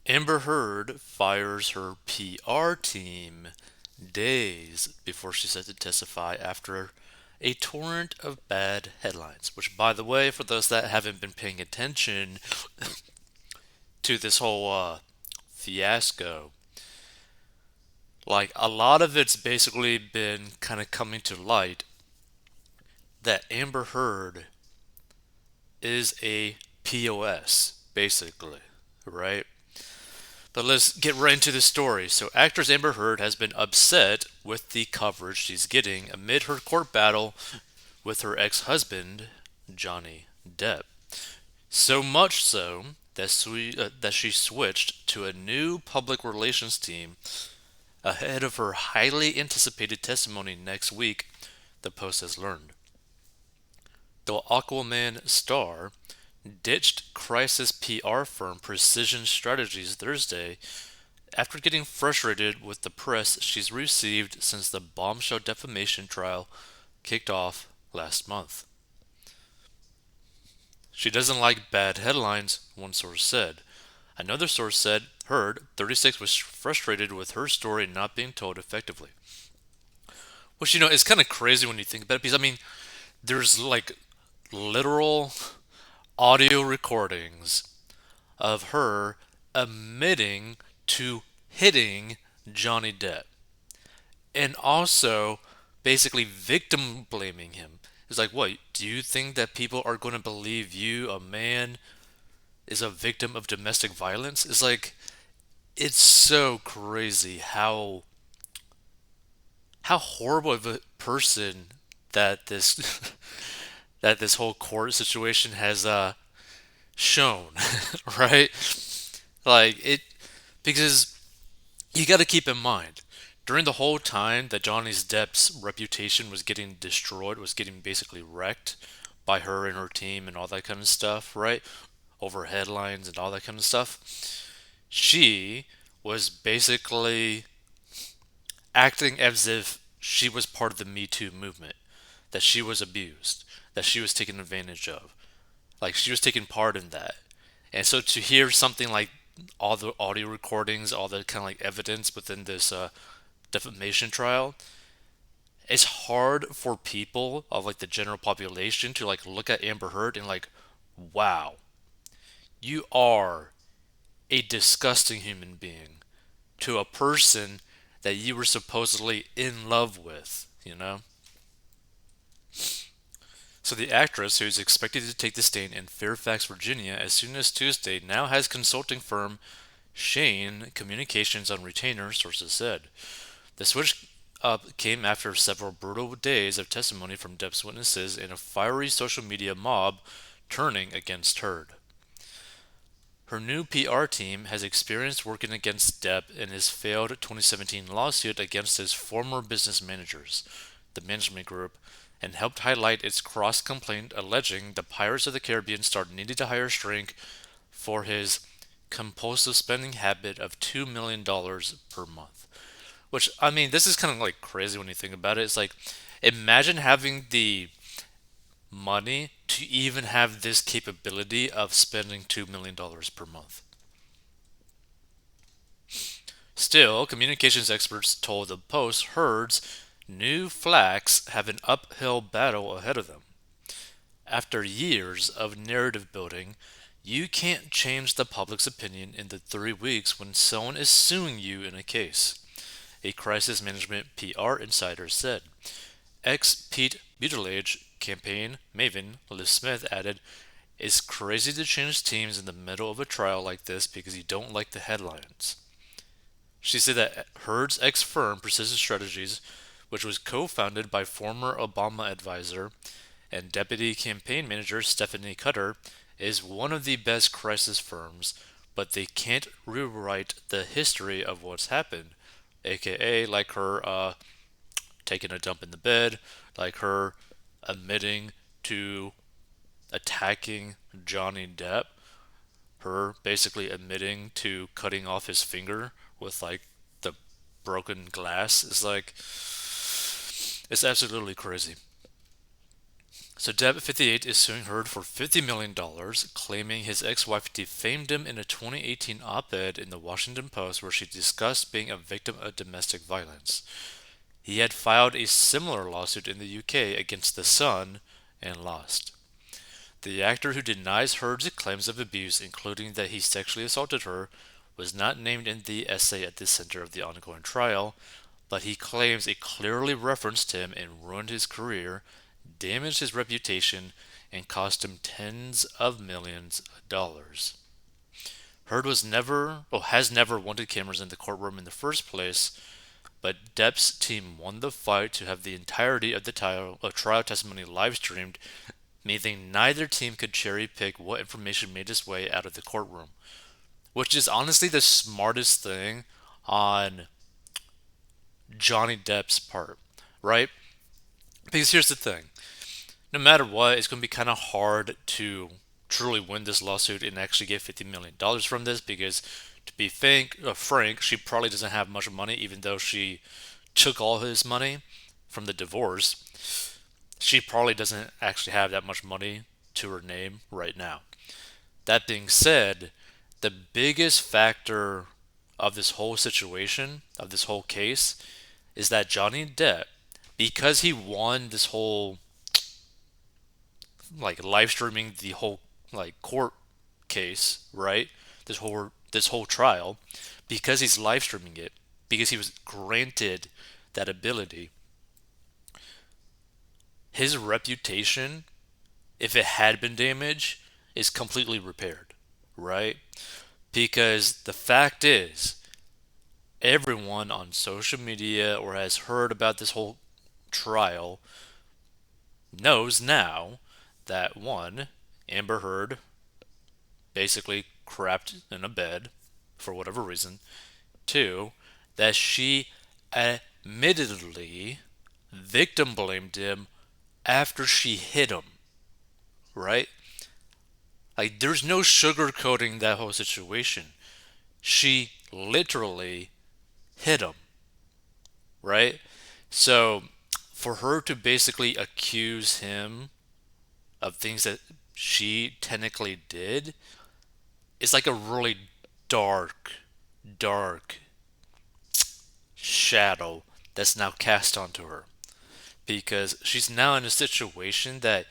Amber Heard fires her PR team days before she's set to testify after a torrent of bad headlines. Which, by the way, for those that haven't been paying attention to this whole fiasco, like a lot of it's basically been kind of coming to light that Amber Heard is a POS, basically, right? But let's get right into the story. So, actress Amber Heard has been upset with the coverage she's getting amid her court battle with her ex husband, Johnny Depp. So much so that she switched to a new public relations team ahead of her highly anticipated testimony next week, the Post has learned. The Aquaman star ditched crisis PR firm Precision Strategies Thursday after getting frustrated with the press she's received since the bombshell defamation trial kicked off last month. She doesn't like bad headlines, one source said. Another source said Heard, 36, was frustrated with her story not being told effectively. Which, is kind of crazy when you think about it because, there's like literal audio recordings of her admitting to hitting Johnny Depp and also basically victim blaming him. It's like, what? Do you think that people are going to believe you, a man, is a victim of domestic violence? It's like, it's so crazy how horrible of a person that this that this whole court situation has shown, right? Like it because you got to keep in mind during the whole time that Johnny Depp's reputation was getting destroyed, was getting basically wrecked by her and her team and all that kind of stuff, right? Over headlines and all that kind of stuff. She was basically acting as if she was part of the Me Too movement, that she was abused, that she was taken advantage of. Like she was taking part in that. And so to hear something like all the audio recordings, all the kind of like evidence within this defamation trial, it's hard for people of like the general population to like look at Amber Heard and like, wow, you are a disgusting human being to a person that you were supposedly in love with. So the actress, who is expected to take the stand in Fairfax, Virginia, as soon as Tuesday, now has consulting firm Shane Communications on retainer, sources said. The switch up came after several brutal days of testimony from Depp's witnesses and a fiery social media mob turning against Heard. Her new PR team has experience working against Depp in his failed 2017 lawsuit against his former business managers, the Management Group, and helped highlight its cross complaint alleging the Pirates of the Caribbean star needed to hire Strink for his compulsive spending habit of $2 million per month. Which, this is kind of like crazy when you think about it. It's like, imagine having the money to even have this capability of spending $2 million per month. Still, communications experts told the Post Heard's new flax have an uphill battle ahead of them. After years of narrative building, you can't change the public's opinion in the 3 weeks when someone is suing you in a case, a crisis management PR insider said. Ex Pete Buttigieg campaign maven Liz Smith added, "It's crazy to change teams in the middle of a trial like this because you don't like the headlines." She said that Heard's ex firm, Precision Strategies, which was co founded by former Obama advisor and deputy campaign manager Stephanie Cutter, is one of the best crisis firms, but they can't rewrite the history of what's happened, aka like her taking a dump in the bed, like her admitting to attacking Johnny Depp, her basically admitting to cutting off his finger with like the broken glass is like it's absolutely crazy. So Depp, 58, is suing Heard for $50 million, claiming his ex-wife defamed him in a 2018 op-ed in the Washington Post where she discussed being a victim of domestic violence. He had filed a similar lawsuit in the UK against The Sun and lost. The actor, who denies Heard's claims of abuse, including that he sexually assaulted her, was not named in the essay at the center of the ongoing trial, but he claims it clearly referenced him and ruined his career, damaged his reputation, and cost him tens of millions of dollars. Heard has never wanted cameras in the courtroom in the first place, but Depp's team won the fight to have the entirety of the trial testimony live streamed, meaning neither team could cherry pick what information made its way out of the courtroom, which is honestly the smartest thing on Johnny Depp's part, right? Because here's the thing: no matter what, it's going to be kind of hard to truly win this lawsuit and actually get $50 million from this because, to be frank, she probably doesn't have much money, even though she took all his money from the divorce. She probably doesn't actually have that much money to her name right now. That being said, the biggest factor of this whole situation, of this whole case, is that Johnny Depp, because he won this whole like live streaming the whole like court case, right? This whole trial, because he's live streaming it, because he was granted that ability, his reputation, if it had been damaged, is completely repaired, right? Because the fact is, everyone on social media or has heard about this whole trial knows now that one, Amber Heard basically crapped in a bed for whatever reason. Two, that she admittedly victim blamed him after she hit him, right? Like, there's no sugarcoating that whole situation. She literally hit him, right? So, for her to basically accuse him of things that she technically did is like a really dark, dark shadow that's now cast onto her. Because she's now in a situation that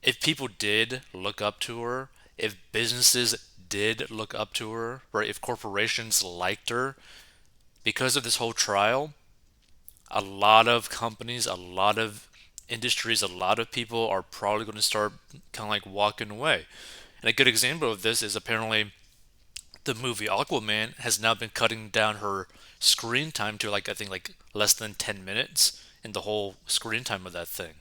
if people did look up to her, if businesses did look up to her, right, if corporations liked her, because of this whole trial, a lot of companies, a lot of industries, a lot of people are probably going to start kind of like walking away. And a good example of this is apparently the movie Aquaman has now been cutting down her screen time to like I think like less than 10 minutes in the whole screen time of that thing.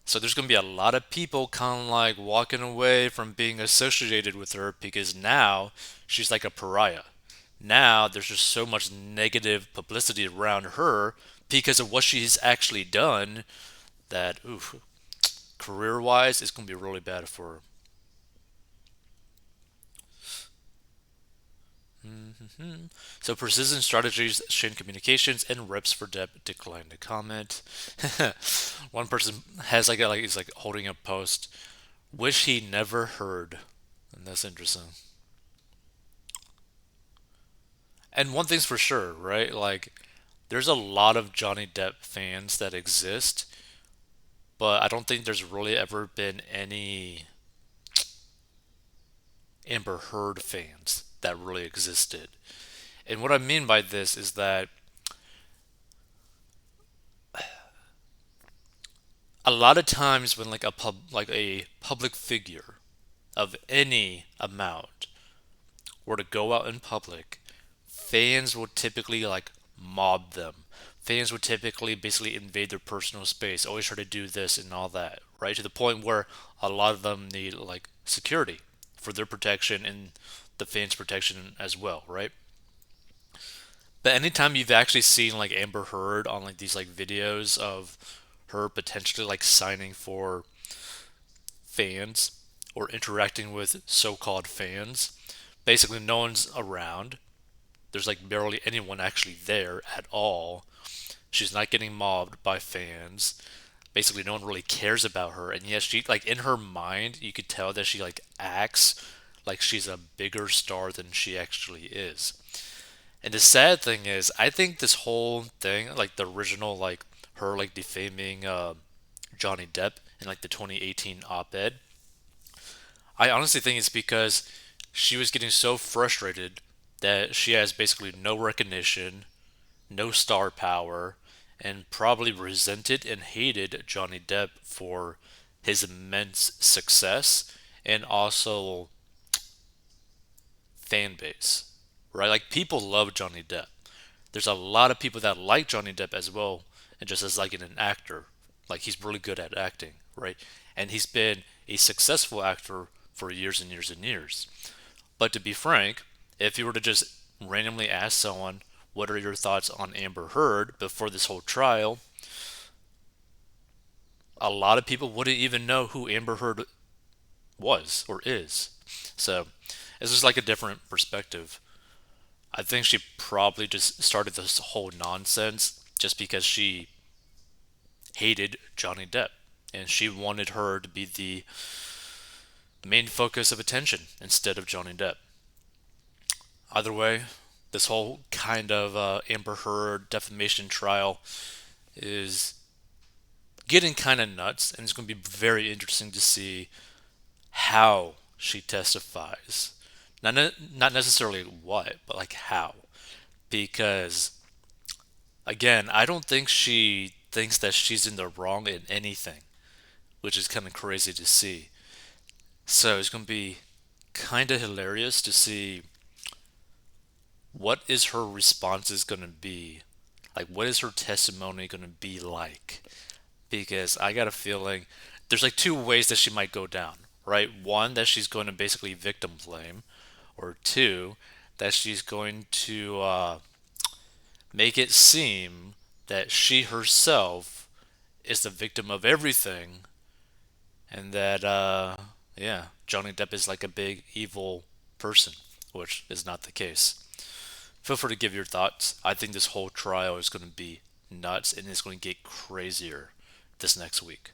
So there's going to be a lot of people kind of like walking away from being associated with her because now she's like a pariah. Now there's just so much negative publicity around her because of what she's actually done that, oof, career wise, it's going to be really bad for her. So Precision Strategies, Shane Communications, and reps for Depp declined to comment. One person has like he's like holding a post, wish he never heard, and that's interesting. And one thing's for sure, right? Like, there's a lot of Johnny Depp fans that exist, but I don't think there's really ever been any Amber Heard fans that really existed. And what I mean by this is that a lot of times when like a public figure of any amount were to go out in public, fans would typically like mob them. Fans would typically basically invade their personal space, always try to do this and all that, right? To the point where a lot of them need like security for their protection and the fans' protection as well, right? But anytime you've actually seen like Amber Heard on like these like videos of her potentially like signing for fans or interacting with so-called fans, basically no one's around. There's like barely anyone actually there at all. She's not getting mobbed by fans. basically no one really cares about her, and yet she like in her mind you could tell that she like acts like she's a bigger star than she actually is. And the sad thing is, I think this whole thing, like the original, like her like defaming Johnny Depp in like the 2018 op-ed, I honestly think it's because she was getting so frustrated that she has basically no recognition, no star power, and probably resented and hated Johnny Depp for his immense success and also fan base, right? Like people love Johnny Depp. There's a lot of people that like Johnny Depp as well, and just as like an actor, like he's really good at acting, right? And he's been a successful actor for years and years and years. But to be frank, if you were to just randomly ask someone, what are your thoughts on Amber Heard before this whole trial, a lot of people wouldn't even know who Amber Heard was or is. So it's just like a different perspective. I think she probably just started this whole nonsense just because she hated Johnny Depp and she wanted her to be the main focus of attention instead of Johnny Depp. Either way, this whole kind of Amber Heard defamation trial is getting kind of nuts, and it's going to be very interesting to see how she testifies. Not necessarily what, but like how. Because again, I don't think she thinks that she's in the wrong in anything, which is kind of crazy to see. So it's going to be kind of hilarious to see what is her responses going to be. Like, what is her testimony going to be like? Because I got a feeling there's like two ways that she might go down, right? One, that she's going to basically victim blame, or two, that she's going to make it seem that she herself is the victim of everything, and that yeah, Johnny Depp is like a big evil person, which is not the case. Feel free to give your thoughts. I think this whole trial is going to be nuts and it's going to get crazier this next week.